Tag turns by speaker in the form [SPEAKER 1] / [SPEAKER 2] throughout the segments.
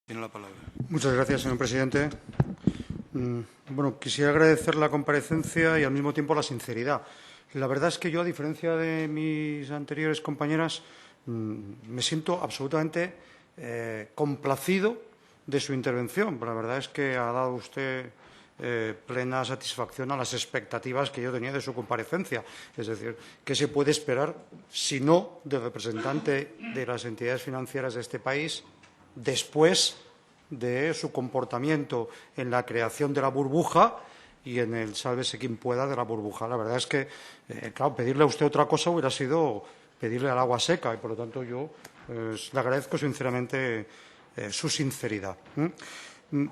[SPEAKER 1] Tiene la palabra.
[SPEAKER 2] Muchas gracias, señor presidente. Bueno, quisiera agradecer la comparecencia y al mismo tiempo la sinceridad. La verdad es que yo, a diferencia de mis anteriores compañeras, me siento absolutamente complacido de su intervención. La verdad es que ha dado usted plena satisfacción a las expectativas que yo tenía de su comparecencia. Es decir, ¿qué se puede esperar si no del representante de las entidades financieras de este país después de su comportamiento en la creación de la burbuja y en el sálvese quien pueda de la burbuja? La verdad es que, claro, pedirle a usted otra cosa hubiera sido pedirle al agua seca y, por lo tanto, yo le agradezco sinceramente su sinceridad.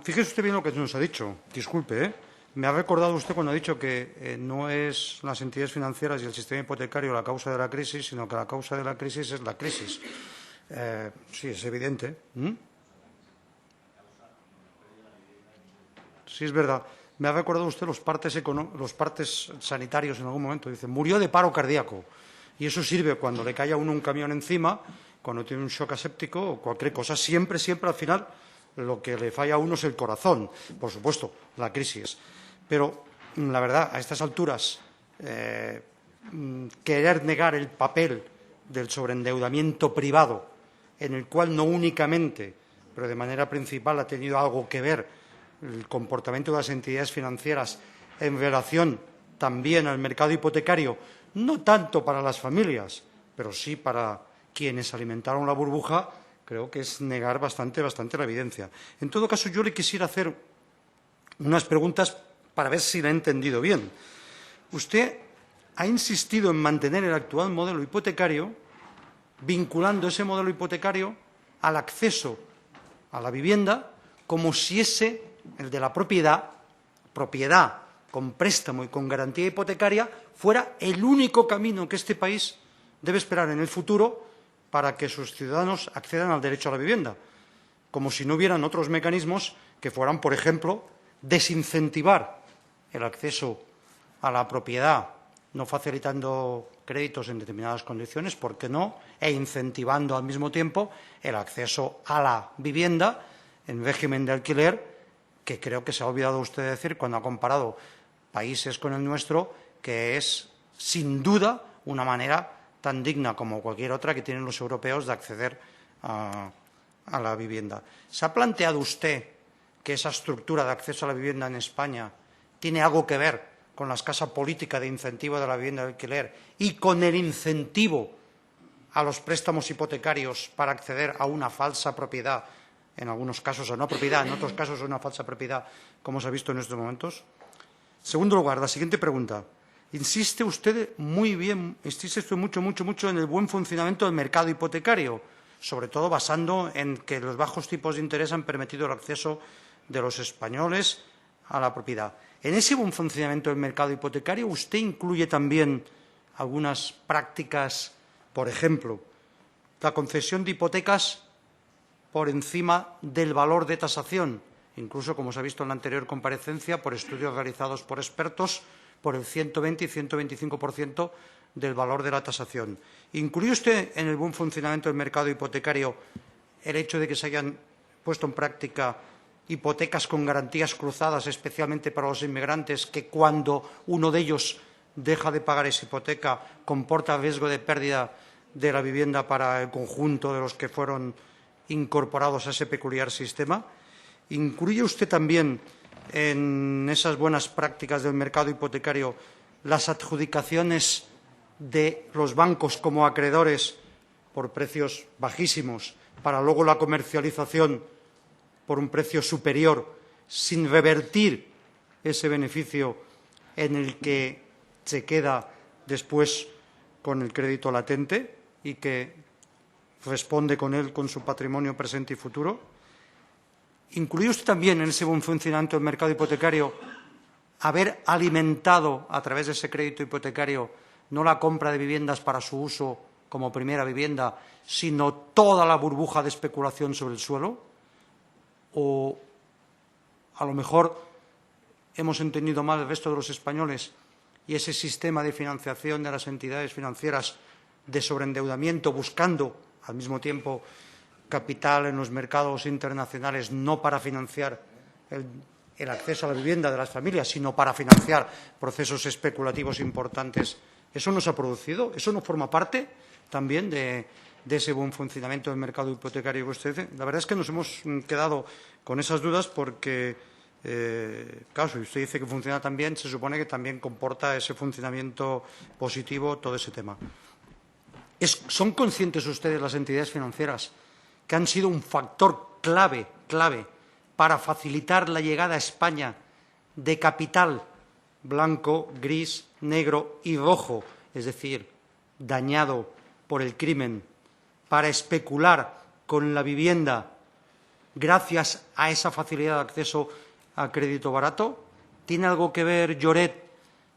[SPEAKER 2] Fíjese usted bien lo que nos ha dicho. Disculpe, me ha recordado usted cuando ha dicho que no es las entidades financieras y el sistema hipotecario la causa de la crisis, sino que la causa de la crisis es la crisis. Sí, es evidente. Sí, es verdad. Me ha recordado usted los partes sanitarios en algún momento. Dice, murió de paro cardíaco. Y eso sirve cuando le cae a uno un camión encima, cuando tiene un shock aséptico o cualquier cosa. Siempre, al final, lo que le falla a uno es el corazón. Por supuesto, la crisis. Pero, la verdad, a estas alturas, querer negar el papel del sobreendeudamiento privado, en el cual no únicamente, pero de manera principal, ha tenido algo que ver el comportamiento de las entidades financieras en relación también al mercado hipotecario, no tanto para las familias, pero sí para quienes alimentaron la burbuja, creo que es negar bastante la evidencia. En todo caso, yo le quisiera hacer unas preguntas para ver si la he entendido bien. Usted ha insistido en mantener el actual modelo hipotecario, vinculando ese modelo hipotecario al acceso a la vivienda como si ese, el de la propiedad con préstamo y con garantía hipotecaria, fuera el único camino que este país debe esperar en el futuro para que sus ciudadanos accedan al derecho a la vivienda, como si no hubieran otros mecanismos que fueran, por ejemplo, desincentivar el acceso a la propiedad, no facilitando créditos en determinadas condiciones, ¿por qué no?, e incentivando al mismo tiempo el acceso a la vivienda en régimen de alquiler, que creo que se ha olvidado usted de decir cuando ha comparado países con el nuestro, que es, sin duda, una manera tan digna como cualquier otra que tienen los europeos de acceder a la vivienda. ¿Se ha planteado usted que esa estructura de acceso a la vivienda en España tiene algo que ver con la escasa política de incentivo de la vivienda de alquiler y con el incentivo a los préstamos hipotecarios para acceder a una falsa propiedad, en algunos casos a una propiedad, en otros casos a una falsa propiedad, como se ha visto en estos momentos? En segundo lugar, la siguiente pregunta. Insiste usted mucho en el buen funcionamiento del mercado hipotecario, sobre todo basando en que los bajos tipos de interés han permitido el acceso de los españoles a la propiedad. En ese buen funcionamiento del mercado hipotecario, ¿usted incluye también algunas prácticas, por ejemplo, la concesión de hipotecas por encima del valor de tasación, incluso, como se ha visto en la anterior comparecencia, por estudios realizados por expertos, por el 120 y 125% del valor de la tasación? ¿Incluye usted en el buen funcionamiento del mercado hipotecario el hecho de que se hayan puesto en práctica hipotecas con garantías cruzadas, especialmente para los inmigrantes, que cuando uno de ellos deja de pagar esa hipoteca comporta riesgo de pérdida de la vivienda para el conjunto de los que fueron incorporados a ese peculiar sistema? ¿Incluye usted también en esas buenas prácticas del mercado hipotecario las adjudicaciones de los bancos como acreedores por precios bajísimos para luego la comercialización por un precio superior, sin revertir ese beneficio en el que se queda después con el crédito latente y que responde con él con su patrimonio presente y futuro? ¿Incluye usted también en ese buen funcionamiento del mercado hipotecario haber alimentado a través de ese crédito hipotecario no la compra de viviendas para su uso como primera vivienda, sino toda la burbuja de especulación sobre el suelo? ¿O a lo mejor hemos entendido mal el resto de los españoles y ese sistema de financiación de las entidades financieras de sobreendeudamiento, buscando al mismo tiempo capital en los mercados internacionales no para financiar el acceso a la vivienda de las familias, sino para financiar procesos especulativos importantes. ¿Eso no se ha producido? ¿Eso no forma parte también de ese buen funcionamiento del mercado hipotecario que usted dice? La verdad es que nos hemos quedado con esas dudas porque, claro, si usted dice que funciona tan bien, se supone que también comporta ese funcionamiento positivo todo ese tema. ¿Son conscientes ustedes, las entidades financieras, que han sido un factor clave para facilitar la llegada a España de capital blanco, gris, negro y rojo, es decir, dañado por el crimen, para especular con la vivienda gracias a esa facilidad de acceso a crédito barato? ¿Tiene algo que ver Lloret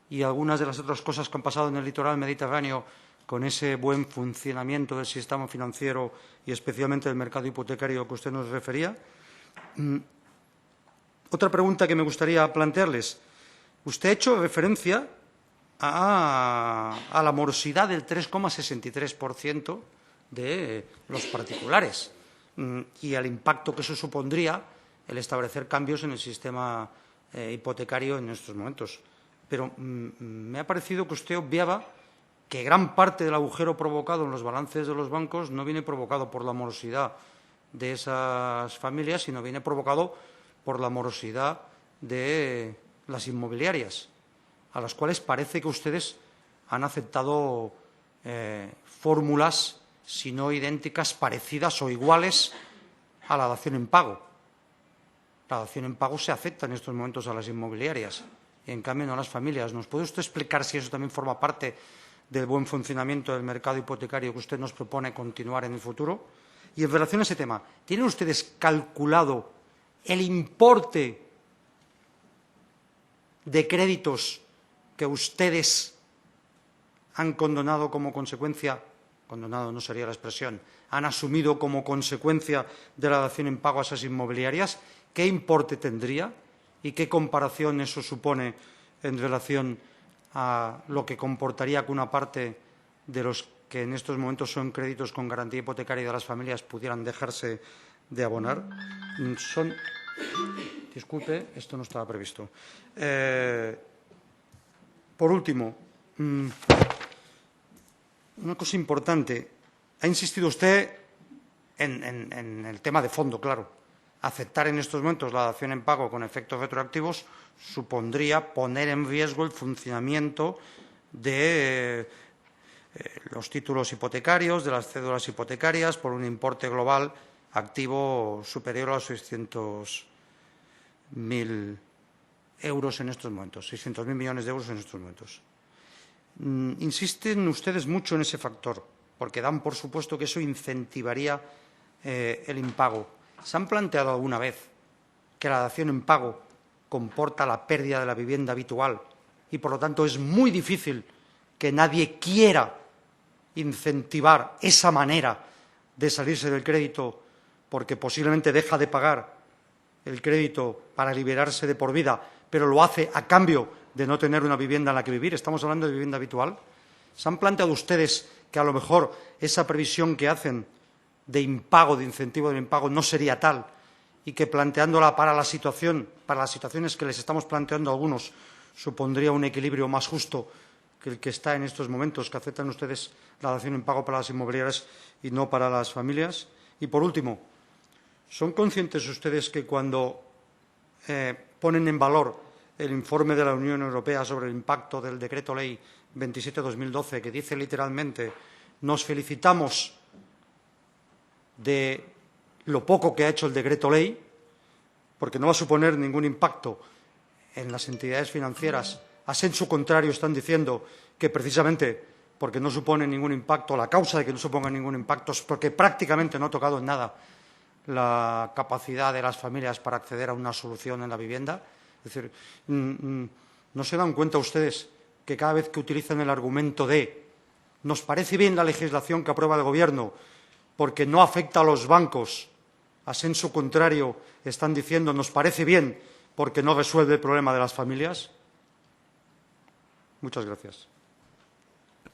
[SPEAKER 2] y algunas de las otras cosas que han pasado en el litoral mediterráneo con ese buen funcionamiento del sistema financiero y especialmente del mercado hipotecario que usted nos refería? Otra pregunta que me gustaría plantearles. Usted ha hecho referencia a la morosidad del 3,63% de los particulares y al impacto que eso supondría el establecer cambios en el sistema hipotecario en estos momentos. Pero me ha parecido que usted obviaba que gran parte del agujero provocado en los balances de los bancos no viene provocado por la morosidad de esas familias, sino viene provocado por la morosidad de las inmobiliarias, a las cuales parece que ustedes han aceptado fórmulas, si no idénticas, parecidas o iguales a la dación en pago. La dación en pago se acepta en estos momentos a las inmobiliarias y, en cambio, no a las familias. ¿Nos puede usted explicar si eso también forma parte del buen funcionamiento del mercado hipotecario que usted nos propone continuar en el futuro? Y en relación a ese tema, ¿tienen ustedes calculado el importe de créditos que ustedes han condonado como consecuencia, condonado no sería la expresión, han asumido como consecuencia de la dación en pago a esas inmobiliarias? ¿Qué importe tendría y qué comparación eso supone en relación a lo que comportaría que una parte de los que en estos momentos son créditos con garantía hipotecaria de las familias pudieran dejarse de abonar? Disculpe, esto no estaba previsto. Por último, una cosa importante. Ha insistido usted en el tema de fondo, claro. Aceptar en estos momentos la dación en pago con efectos retroactivos supondría poner en riesgo el funcionamiento de los títulos hipotecarios, de las cédulas hipotecarias, por un importe global activo superior a los 600.000 euros en estos momentos, 600.000 millones de euros en estos momentos. Insisten ustedes mucho en ese factor, porque dan por supuesto que eso incentivaría el impago. ¿Se han planteado alguna vez que la dación en pago comporta la pérdida de la vivienda habitual y, por lo tanto, es muy difícil que nadie quiera incentivar esa manera de salirse del crédito porque posiblemente deja de pagar el crédito para liberarse de por vida, pero lo hace a cambio de no tener una vivienda en la que vivir? Estamos hablando de vivienda habitual. ¿Se han planteado ustedes que a lo mejor esa previsión que hacen de impago, de incentivo del impago, no sería tal y que planteándola para las situaciones que les estamos planteando a algunos, supondría un equilibrio más justo que el que está en estos momentos, que aceptan ustedes la dación en pago para las inmobiliarias y no para las familias? Y, por último, ¿son conscientes ustedes que cuando ponen en valor el informe de la Unión Europea sobre el impacto del Decreto Ley 27/2012, que dice literalmente «nos felicitamos de lo poco que ha hecho el Decreto Ley, porque no va a suponer ningún impacto en las entidades financieras»? A sensu contrario, están diciendo que precisamente porque no supone ningún impacto, la causa de que no suponga ningún impacto es porque prácticamente no ha tocado en nada la capacidad de las familias para acceder a una solución en la vivienda. Es decir, ¿no se dan cuenta ustedes que cada vez que utilizan el argumento de «nos parece bien la legislación que aprueba el Gobierno porque no afecta a los bancos», a sensu contrario están diciendo «nos parece bien porque no resuelve el problema de las familias»? Muchas gracias.